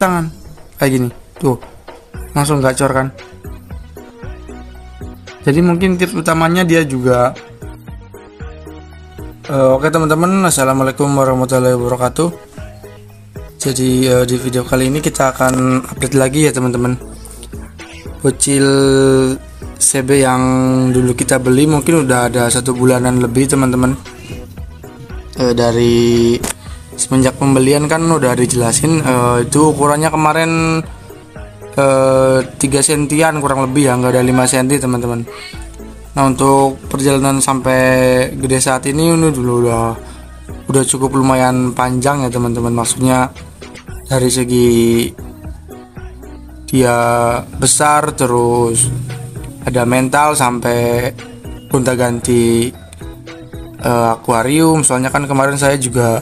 tangan kayak gini tuh, langsung gacor kan. Jadi mungkin tips utamanya dia juga oke teman-teman, assalamualaikum warahmatullahi wabarakatuh. Jadi di video kali ini kita akan update lagi ya teman-teman, bocil CB yang dulu kita beli mungkin udah ada 1 bulanan lebih teman-teman. Dari semenjak pembelian kan udah dijelasin, itu ukurannya kemarin 3 sentian kurang lebih ya, nggak ada 5 senti teman-teman. Nah untuk perjalanan sampai gede saat ini dulu udah cukup lumayan panjang ya teman-teman. Maksudnya dari segi dia besar, terus ada mental sampai gonta-ganti akuarium. Soalnya kan kemarin saya juga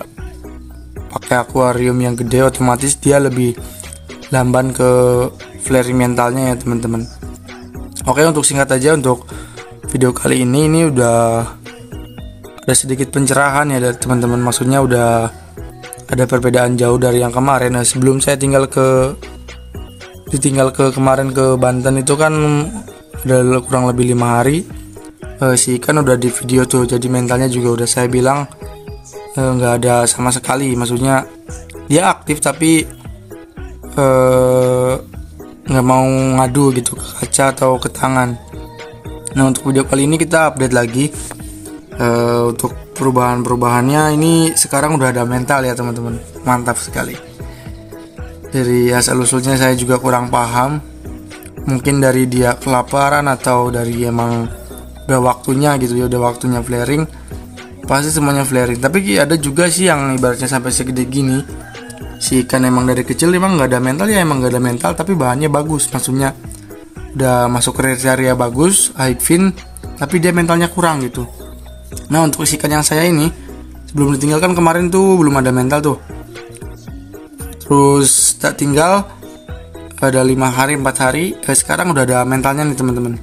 pakai akuarium yang gede, otomatis dia lebih lamban ke flaring mentalnya ya teman-teman. Oke, untuk singkat aja, untuk video kali ini udah ada sedikit pencerahan ya teman-teman. Maksudnya udah ada perbedaan jauh dari yang kemarin. Nah, sebelum saya ditinggal ke kemarin ke Banten itu kan udah kurang lebih 5 hari. Si ikan udah di video tuh, jadi mentalnya juga udah saya bilang nggak ada sama sekali. Maksudnya dia aktif tapi nggak mau ngadu gitu ke kaca atau ke tangan. Nah untuk video kali ini kita update lagi untuk perubahannya. Ini sekarang udah ada mental ya teman-teman, mantap sekali. Dari asal usulnya saya juga kurang paham, mungkin dari dia kelaparan atau dari emang udah waktunya gitu ya, udah waktunya flaring. Pasti semuanya flaring, tapi ada juga sih yang ibaratnya sampai segede gini. Si ikan emang dari kecil emang nggak ada mental ya, emang nggak ada mental tapi bahannya bagus. Maksudnya udah masuk kriteria bagus, high fin, tapi dia mentalnya kurang gitu. Nah untuk si ikan yang saya ini sebelum ditinggalkan kemarin tuh belum ada mental tuh. Terus tak tinggal ada 5 hari 4 hari, sekarang udah ada mentalnya nih teman-teman.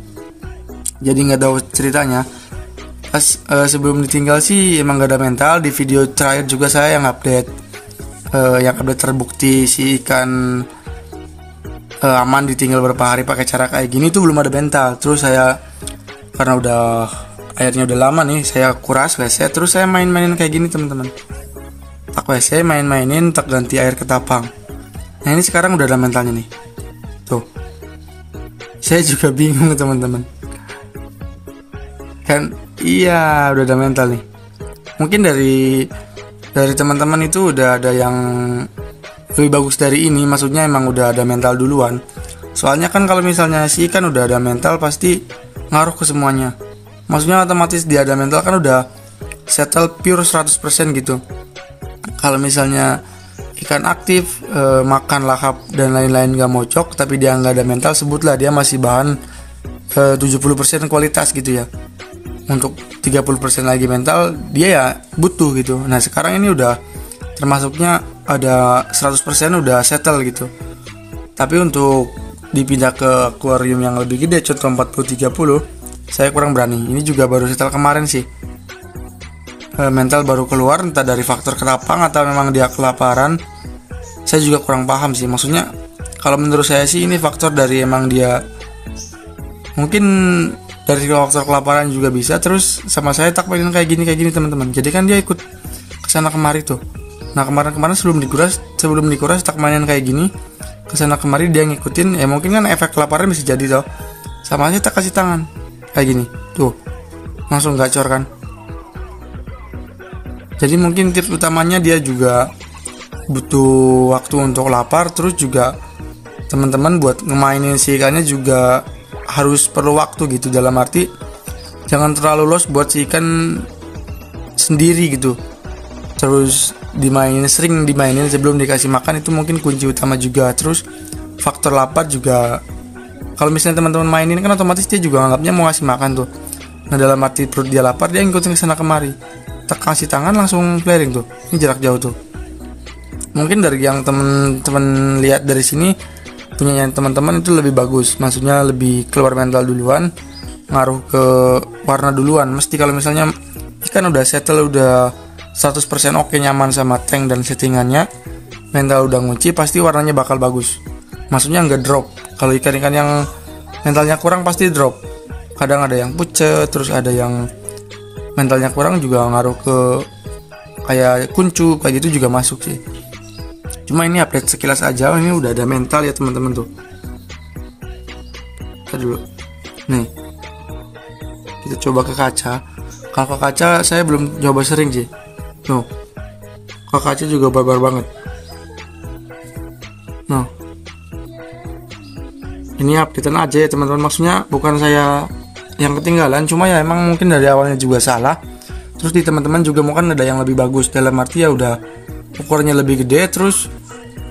Jadi nggak tahu ceritanya. Pas sebelum ditinggal sih emang gak ada mental. Di video terakhir juga saya yang update terbukti si ikan aman ditinggal berapa hari pakai cara kayak gini tuh belum ada mental. Terus saya karena airnya udah lama nih, saya kuras WC, terus saya main-mainin kayak gini teman-teman. Tak WC mainin, tak ganti air ketapang. Nah ini sekarang udah ada mentalnya nih. Tuh. Saya juga bingung teman-teman. Kan iya udah ada mental nih. Mungkin dari teman-teman itu udah ada yang lebih bagus dari ini. Maksudnya emang udah ada mental duluan. Soalnya kan kalau misalnya si ikan udah ada mental pasti ngaruh ke semuanya. Maksudnya otomatis dia ada mental kan udah settle pure 100% gitu. Kalau misalnya ikan aktif, makan lahap dan lain-lain gak mocok, tapi dia nggak ada mental, sebutlah dia masih bahan 70% kualitas gitu ya. Untuk 30% lagi mental dia ya butuh gitu. Nah sekarang ini udah termasuknya ada 100% udah settle gitu. Tapi untuk dipindah ke akuarium yang lebih gede, contoh 40-30, saya kurang berani. Ini juga baru settle kemarin sih. Mental baru keluar, entah dari faktor ketapang atau memang dia kelaparan. Saya juga kurang paham sih. Maksudnya kalau menurut saya sih ini faktor dari emang dia mungkin dari faktor kelaparan juga bisa. Terus sama saya tak pengen kayak gini teman-teman. Jadi kan dia ikut kesana kemari tuh. Nah kemarin sebelum dikuras tak mainin kayak gini, kesana kemari dia ngikutin. Ya mungkin kan efek kelaparan bisa jadi toh. Sama aja tak kasih tangan kayak gini tuh, langsung gacor kan. Jadi mungkin tips utamanya dia juga butuh waktu untuk lapar. Terus juga teman-teman buat ngemainin si ikannya juga harus perlu waktu gitu. Dalam arti jangan terlalu los buat si ikan sendiri gitu. Terus sering dimainin sebelum dikasih makan, itu mungkin kunci utama juga. Terus faktor lapar juga, kalau misalnya teman-teman mainin kan otomatis dia juga anggapnya mau ngasih makan tuh. Nah dalam arti perut dia lapar, dia ngikutin kesana kemari, tak kasih tangan langsung flaring tuh. Ini jarak jauh tuh. Mungkin dari yang teman-teman lihat dari sini, punyanya teman-teman itu lebih bagus. Maksudnya lebih keluar mental duluan, ngaruh ke warna duluan. Mesti kalau misalnya ikan udah settle, udah 100% oke, nyaman sama tank dan settingannya, mental udah ngunci pasti warnanya bakal bagus. Maksudnya nggak drop. Kalau ikan-ikan yang mentalnya kurang pasti drop. Kadang ada yang pucet, terus ada yang mentalnya kurang juga ngaruh ke kayak kuncup, kayak gitu juga masuk sih. Cuma ini update sekilas aja, ini udah ada mental ya teman-teman tuh. Kita dulu. Nih. Kita coba ke kaca. Kalau ke kaca saya belum coba sering sih. Tuh. Ke kaca juga barbar banget. Nah. Ini updatean aja ya teman-teman, maksudnya bukan saya yang ketinggalan, cuma ya emang mungkin dari awalnya juga salah. Terus di teman-teman juga mungkin ada yang lebih bagus, dalam arti ya udah ukurannya lebih gede. Terus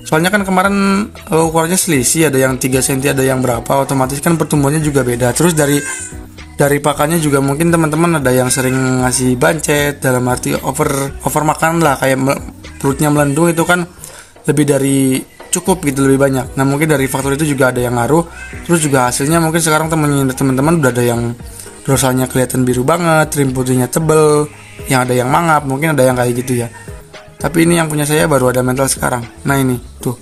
soalnya kan kemarin ukurannya selisih, ada yang 3 cm, ada yang berapa, otomatis kan pertumbuhannya juga beda. Terus dari pakannya juga mungkin teman-teman ada yang sering ngasih bancet, dalam arti over makan lah, kayak perutnya melendung, itu kan lebih dari cukup gitu, lebih banyak. Nah mungkin dari faktor itu juga ada yang ngaruh. Terus juga hasilnya mungkin sekarang teman-teman udah ada yang dorsalnya kelihatan biru banget, trim putihnya tebel, yang ada yang mangap, mungkin ada yang kayak gitu ya. Tapi ini yang punya saya baru ada mental sekarang. Nah ini tuh,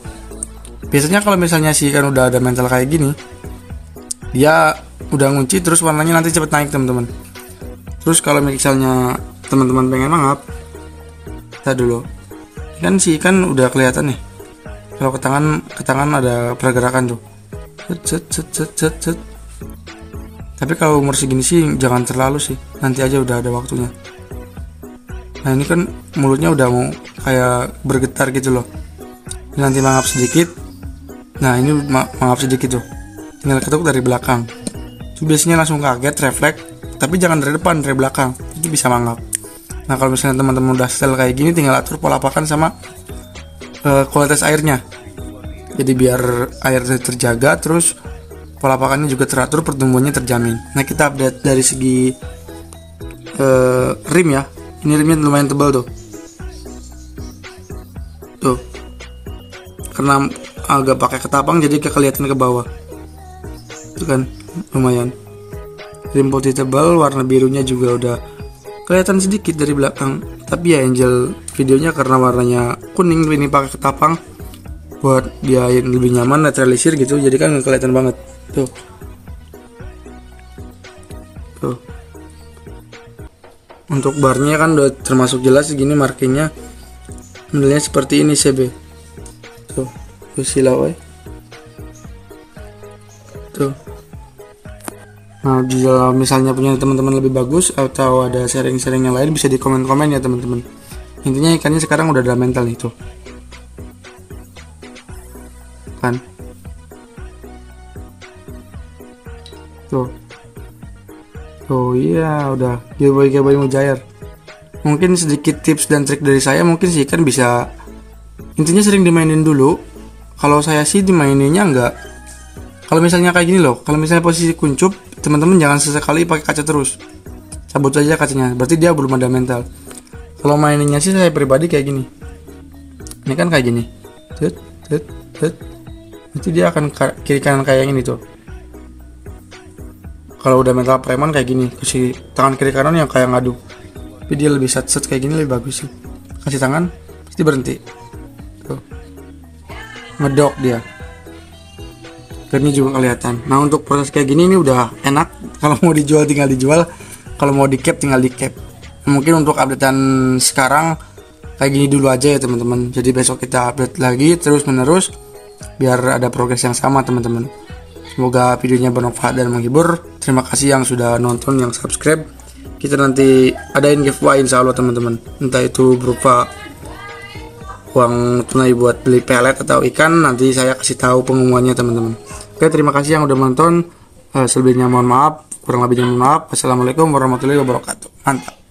biasanya kalau misalnya sih kan udah ada mental kayak gini, dia udah ngunci terus warnanya nanti cepet naik teman-teman. Terus kalau misalnya teman-teman pengen mangap, kita dulu kan sih kan udah kelihatan nih. Kalau ke tangan ada pergerakan tuh. Set. Tapi kalau umur segini sih jangan terlalu sih, nanti aja udah ada waktunya. Nah ini kan mulutnya udah mau kayak bergetar gitu loh. Nanti mangap sedikit. Nah ini mangap sedikit tuh, tinggal ketuk dari belakang. Itu biasanya langsung kaget, refleks. Tapi jangan dari depan, dari belakang, itu bisa mangap. Nah kalau misalnya teman-teman udah setel kayak gini, tinggal atur pola pakan sama kualitas airnya. Jadi biar air terjaga, terus pola pakannya juga teratur, pertumbuhannya terjamin. Nah kita update dari segi rim ya. Ini rimnya lumayan tebal tuh. Tuh. Karena agak pakai ketapang jadi kelihatan ke bawah. Itu kan lumayan. Rim putih tebal, warna birunya juga udah kelihatan sedikit dari belakang. Tapi ya Angel videonya karena warnanya kuning, ini pakai ketapang buat dia lebih nyaman, netralisir gitu, jadi kan nggak kelihatan banget. Tuh. Untuk barnya kan udah termasuk jelas segini, markingnya modelnya seperti ini CB. Tuh silau tuh. Nah jika misalnya punya teman-teman lebih bagus atau ada sharing-sharing yang lain, bisa di komen-komen ya teman-teman. Intinya ikannya sekarang udah ada mental itu kan. Tuh iya udah giveaway mujair. Mungkin sedikit tips dan trik dari saya, mungkin sih kan bisa, intinya sering dimainin dulu. Kalau saya sih dimaininnya enggak. Kalau misalnya kayak gini loh, kalau misalnya posisi kuncup, teman-teman jangan sesekali pakai kaca terus, cabut aja kacanya, berarti dia belum ada mental. Kalau maininnya sih saya pribadi kayak gini. Ini kan kayak gini. Nanti dia akan kiri kanan kayak ini tuh. Kalau udah mental preman kayak gini, kasih tangan kiri kanan yang kayak ngadu. Tapi dia lebih set kayak gini lebih bagus sih. Kasih tangan pasti berhenti. Tuh. Ngedok dia. Ini juga kelihatan. Nah untuk proses kayak gini ini udah enak. Kalau mau dijual tinggal dijual, kalau mau di cap tinggal di cap. Mungkin untuk updatean sekarang kayak gini dulu aja ya teman-teman. Jadi besok kita update lagi terus menerus biar ada progres yang sama teman-teman. Semoga videonya bermanfaat dan menghibur. Terima kasih yang sudah nonton, yang subscribe. Kita nanti adain giveaway insya Allah teman-teman. Entah itu berupa uang tunai buat beli pelet atau ikan, nanti saya kasih tahu pengumumannya teman-teman. Oke, terima kasih yang udah menonton. Selebihnya mohon maaf, kurang lebihnya mohon maaf. Wassalamualaikum warahmatullahi wabarakatuh. Mantap.